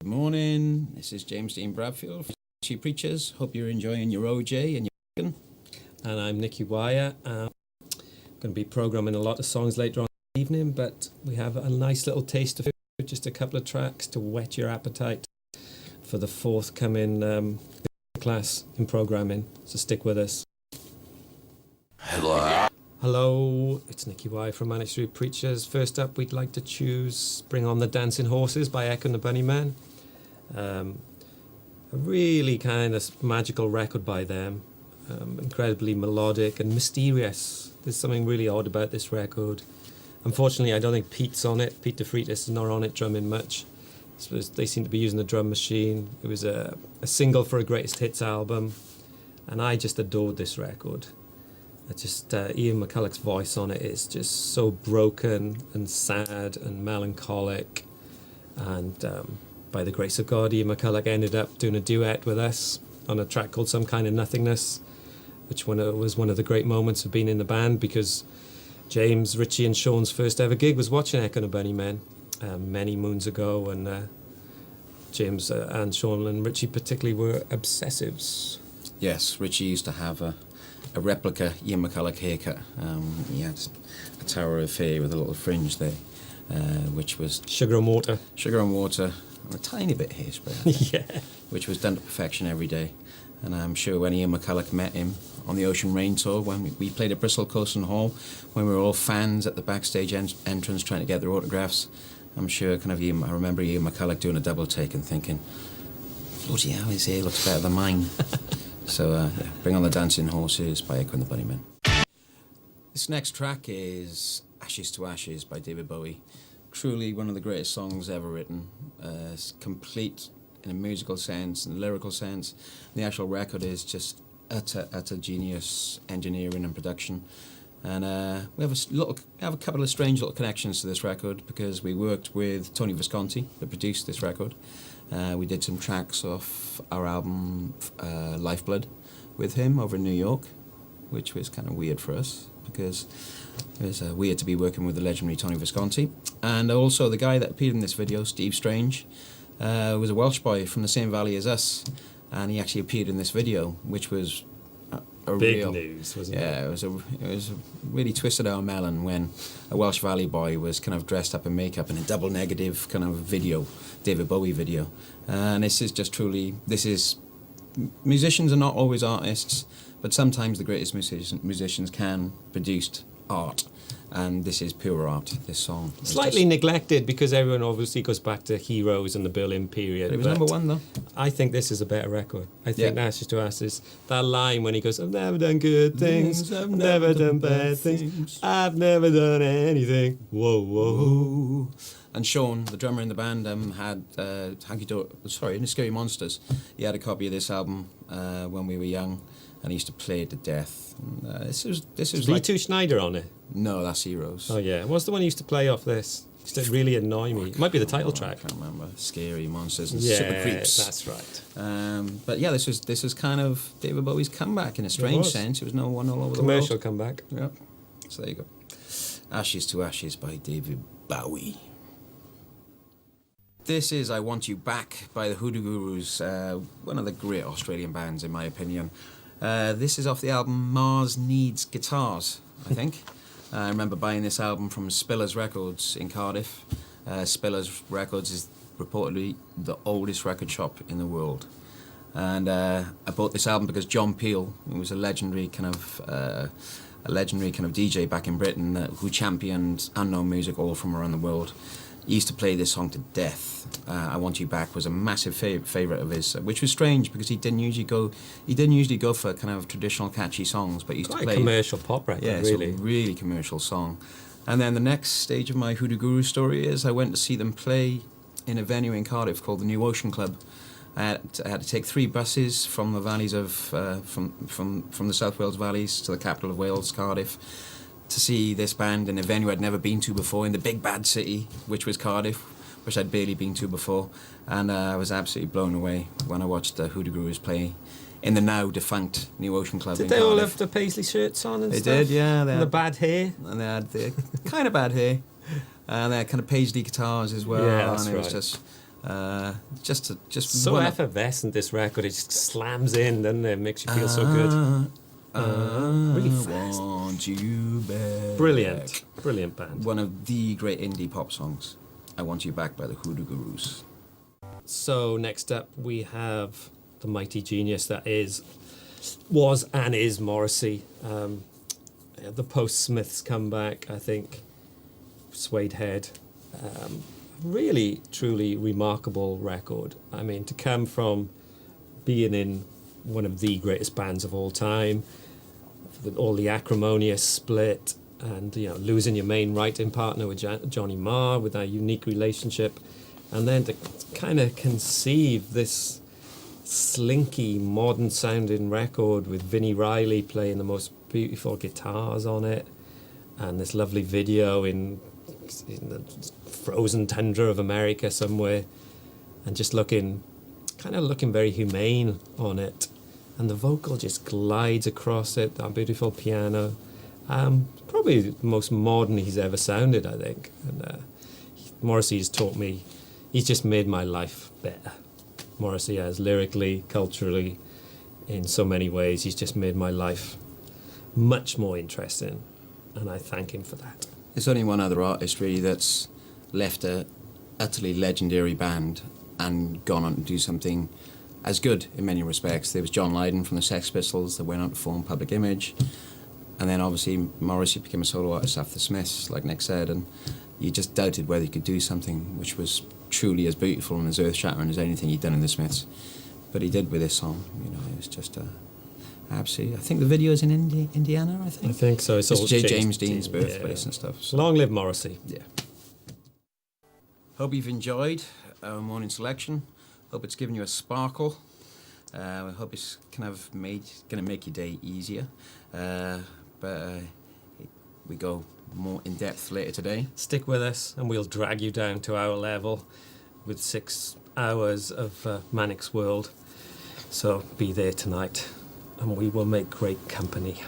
Good morning, this is James Dean Bradfield from She Preachers. Hope you're enjoying your OJ and your chicken. And I'm Nicky Wire. I'm going to be programming a lot of songs later on in the evening, but we have a nice little taste of it, just a couple of tracks to whet your appetite for the forthcoming class in programming. So stick with us. Hello, it's Nicky Wire from Manic Street Preachers. First up, we'd like to choose Bring On the Dancing Horses by Echo and the Bunnymen. A really kind of magical record by them, incredibly melodic and mysterious. There's something really odd about this record. Unfortunately, I don't think Pete's on it. Pete DeFreitas is not on it drumming much. So they seem to be using the drum machine. It was a single for a greatest hits album, and I just adored this record. Ian McCulloch's voice on it is just so broken and sad and melancholic, and by the grace of God, Ian McCulloch ended up doing a duet with us on a track called Some Kind of Nothingness, which was one of the great moments of being in the band, because James, Richie and Sean's first ever gig was watching Echo and the Bunnymen many moons ago, and James and Sean and Richie particularly were obsessives. Yes, Richie used to have a replica Ian McCulloch haircut. He had a Tower of Fair with a little fringe there, which was Sugar and water. Sugar and water, and a tiny bit of hairspray. Yeah. Which was done to perfection every day. And I'm sure when Ian McCulloch met him on the Ocean Rain tour, when we played at Bristol Coastal Hall, when we were all fans at the backstage entrance trying to get their autographs, I'm sure I remember Ian McCulloch doing a double take and thinking, bloody hell, his hair looks better than mine. So, Bring On the Dancing Horses by Echo and the Bunnymen. This next track is Ashes to Ashes by David Bowie. Truly one of the greatest songs ever written. It's complete in a musical sense and lyrical sense. The actual record is just utter genius engineering and production. And we have a couple of strange little connections to this record, because we worked with Tony Visconti, that produced this record. We did some tracks off our album Lifeblood with him over in New York, which was kind of weird for us, because it was weird to be working with the legendary Tony Visconti. And also the guy that appeared in this video, Steve Strange, was a Welsh boy from the same valley as us, and he actually appeared in this video, which was big news, wasn't it? Yeah, it was a really twisted our melon when a Welsh Valley boy was kind of dressed up in makeup in a double negative kind of video, David Bowie video. And this is musicians are not always artists, but sometimes the greatest musicians can produce art. And this is pure art, this song. Slightly neglected, because everyone obviously goes back to Heroes and the Berlin period. But it was number one, though. I think this is a better record. I think Ashes to Ashes, that line when he goes, I've never done good things, I've never done bad things, I've never done anything, whoa, whoa. And Sean, the drummer in the band, had in the Scary Monsters, he had a copy of this album when we were young, and he used to play it to death. This was V2 Schneider on it? No, that's Heroes. Oh yeah, what's the one he used to play off this? Used to really annoy me. It might be the title track. I can't remember. Scary Monsters and Super Creeps. That's right. But yeah, this was kind of David Bowie's comeback in a strange sense. It was no one all over the world. Commercial comeback. Yeah. So there you go. Ashes to Ashes by David Bowie. This is I Want You Back by the Hoodoo Gurus, one of the great Australian bands in my opinion. This is off the album Mars Needs Guitars, I think. I remember buying this album from Spillers Records in Cardiff. Spillers Records is reportedly the oldest record shop in the world. And I bought this album because John Peel, who was a legendary kind of DJ back in Britain who championed unknown music all from around the world, he used to play this song to death. I Want You Back was a massive favourite of his, which was strange because he didn't usually go for kind of traditional catchy songs, but he used to play a commercial pop record. Yeah, really. It's a really commercial song. And then the next stage of my Hoodoo Guru story is I went to see them play in a venue in Cardiff called the New Ocean Club. I had to take 3 buses from the valleys of from the South Wales valleys to the capital of Wales, Cardiff, to see this band in a venue I'd never been to before, in the big bad city, which was Cardiff, which I'd barely been to before. And I was absolutely blown away when I watched the Hoodoo Gurus play in the now defunct New Ocean Club in Did they Cardiff. all have the paisley shirts on and They stuff? did, yeah. And the bad hair? And they had the kind of bad hair. And they had kind of paisley guitars as well. Yeah, that's and it was right. just Just So one effervescent, this record. It just slams in, doesn't it? Makes you feel so good. Really fast. Want you back. Brilliant band. One of the great indie pop songs. I Want You Back by the Hoodoo Gurus. So next up we have the mighty genius that was and is Morrissey. The post-Smiths comeback, I think. Suede Head. Really, truly remarkable record. I mean, to come from being in one of the greatest bands of all time, with all the acrimonious split, and losing your main writing partner with Johnny Marr, with that unique relationship, and then to kind of conceive this slinky, modern-sounding record with Vinnie Riley playing the most beautiful guitars on it, and this lovely video in the frozen tundra of America somewhere, and just looking very humane on it, and the vocal just glides across it, that beautiful piano. Probably the most modern he's ever sounded, I think. And Morrissey's taught me, he's just made my life better. Morrissey has, lyrically, culturally, in so many ways. He's just made my life much more interesting, and I thank him for that. There's only one other artist really that's left a utterly legendary band and gone on to do something as good in many respects. There was John Lydon from the Sex Pistols that went on to form Public Image, and then obviously Morrissey became a solo artist after the Smiths, like Nick said, and you just doubted whether he could do something which was truly as beautiful and as earth-shattering as anything he'd done in the Smiths. But he did with this song. It was just absolutely. I think the video is in Indiana. I think so. It's James Dean's birthplace and stuff. So. Long live Morrissey. Yeah. Hope you've enjoyed our morning selection. Hope it's given you a sparkle. I hope it's going to make your day easier. We go more in depth later today. Stick with us, and we'll drag you down to our level with 6 hours of Manic's World. So be there tonight, and we will make great company.